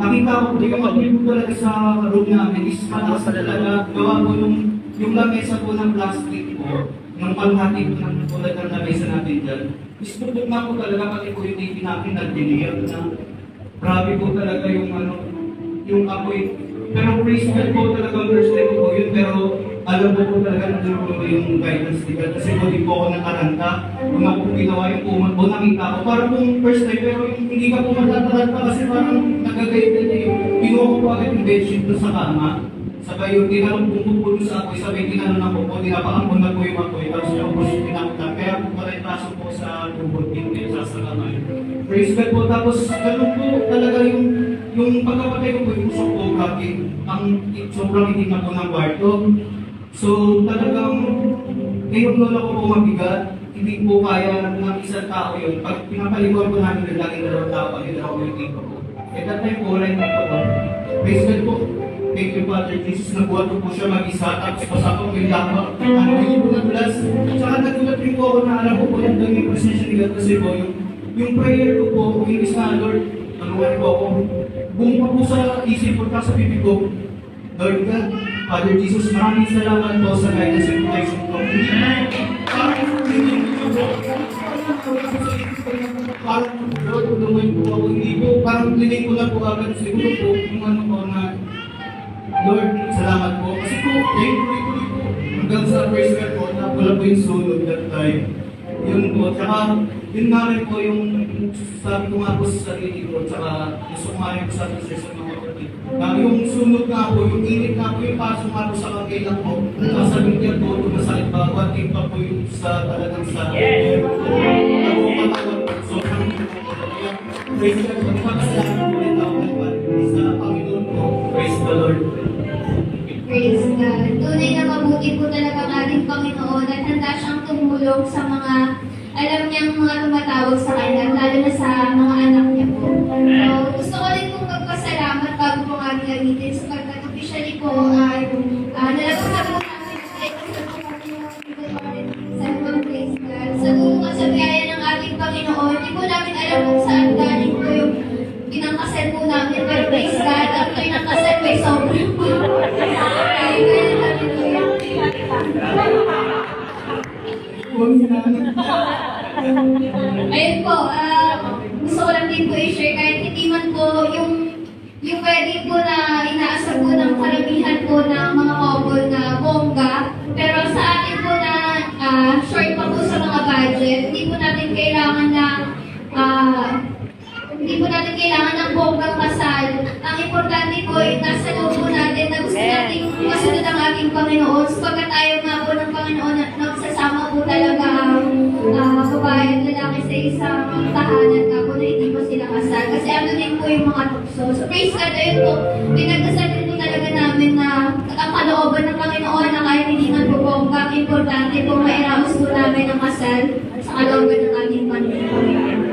nakita ko po yung apoy po talaga sa room namin is mataas na talaga. Gawa po yung lamesa po ng plastic po, ng panghati po ng tulad ng lamesa natin dyan. Is tutok na po talaga pati po yung TV natin nag-deliver na grabe po talaga yung apoy. Pero praise God po talagang first time po yun, pero alam ko po talaga nandun po yung guidance ni God. Kasi po di po ako nakaranta. Kung ako po ginawa yung pumat po, nakita ko. Parang pong first time, pero hindi ka po matataranta kasi parang nagagayad na yung pinuha ko po agad yung bedsheet doon sa kama. Sabay yung tinanong po sa apoy, sabay tinanong ako po, tinapakan na po yung apoy, tapos yung po siya tinaktan. Kaya po pala yung taso po sa tubod, hindi sa salamay. Praise God po, tapos ganun po talaga yung pagkapatay ko po, yung usok po, sobrang itim na po ng kwarto. So talagang, ngayong lola ko po mabigat, hindi po kaya ng isang tao yun. Pag pinapaliguan po namin yung laging dalawang tao, yung dalawang yung team ko po. At that time po, right na po. Praise God po. Thank you, Father Jesus. Nabuhat ko po siya mag-isa. Tapos pasapang yung lakwa. Ano yung po nagulas. Tsaka nagulat rin po ako na alam ko po yung dami presensya ni God kasi po yung prayer ko po, inis na Lord, tulungan po ako. Buong pa po sa isip ko, sa bibig ko, Lord God, Father Jesus, maraming salamat po sa guidance and protection ko. Parang Lord, tulungan po ako. Hindi po, parang linig ko lang po agad. Siguro po, kung ano po na, Lord, salamat po. Kasi po, tuloy po. Hanggang sa praise God po, wala po yung sunod that time. Yun po, tsaka, yun nga rin po yung sabi ko nga po sa sarili ko, tsaka gusto ko nga rin po sabi sa mga kapatid. Yung sunod nga po, yung init nga po, yung pasok nga po sa kagilang po, sasabihin niya po, masakit pa, wating pa po yung sa talagang sa patawag po. So, praise God po, magpapasalamat po rin ako sa Panginoon po. Praise the Lord. Praise God. Tunay na mabuti po talaga ang ating Panginoon at handa siyang tumulong sa mga alam niyang mga tumatawag sa kanya, lalo na sa mga anak niya po. So, gusto ko rin pong magpasalamat bago po nga gamitin sapagkat officially po ay nalagong na po namin sa mga praise God. Sa tulungan sa biyaya ng ating Panginoon, hindi po namin alam kung saan galing po yung pinangkasal po namin, pero praise God, ang pinangkasal may sobrang po. Ayun po, gusto ko lang din po i-share kahit hindi man po yung wedding po na inaasar po ng karamihan po ng mga couple na bongga, pero sa atin po na short pa po sa mga budget, hindi po natin kailangan ng bonggang kasal. Ang importante po ay nasa loob po natin na gusto natin masunod ang ating Panginoon. Sapagkat ayaw nga po ng Panginoon na nagsasama po talaga ang babae at lalaki sa isang tahanan nga po na hindi po sila kasal. Kasi ano din po yung mga tukso. So praise God, ayun po, pinagdasal din po talaga namin na ang kalooban ng Panginoon na kahit hindi man po bonggang, importante po mairaos po namin ang kasal sa kalooban ng ating Panginoon.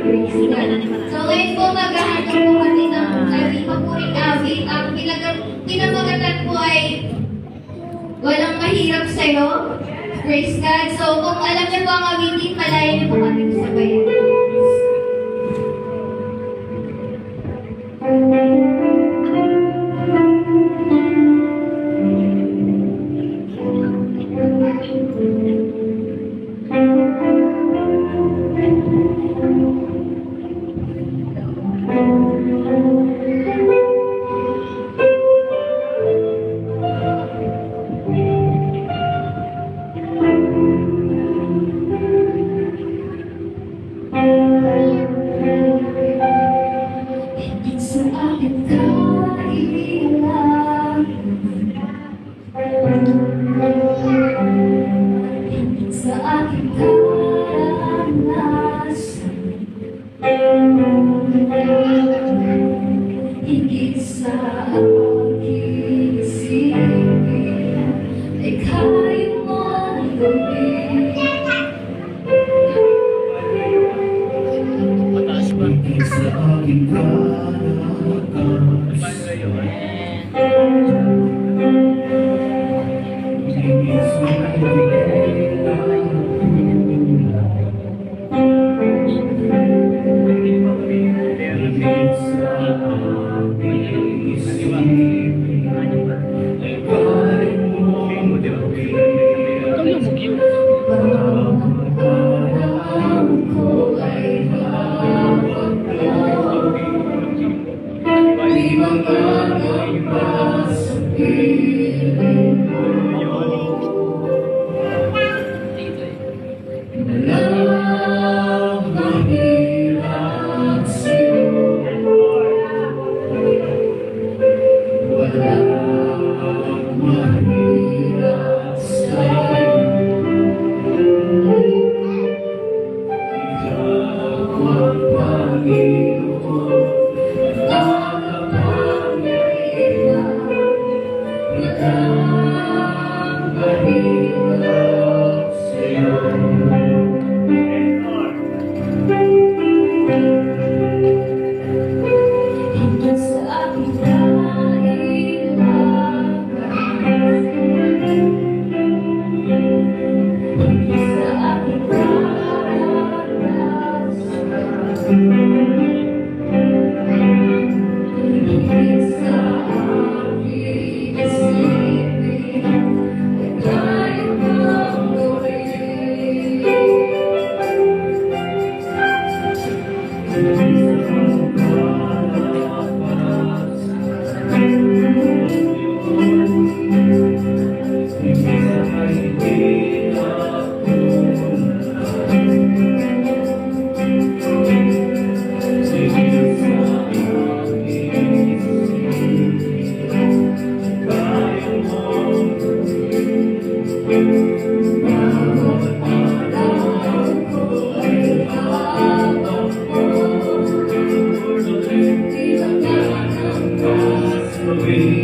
Praise God. So ngayon po maghahanap po kami ng papuring awit. Ang pinamagatan po ay walang mahirap sa'yo. Praise God. So kung alam niyo po ang awitin, malayan niyo po kami sa bayan. Sa aking karanasan, higit sa aking isipin, ay kaya mo ang gawin. Higit sa aking karanasan, We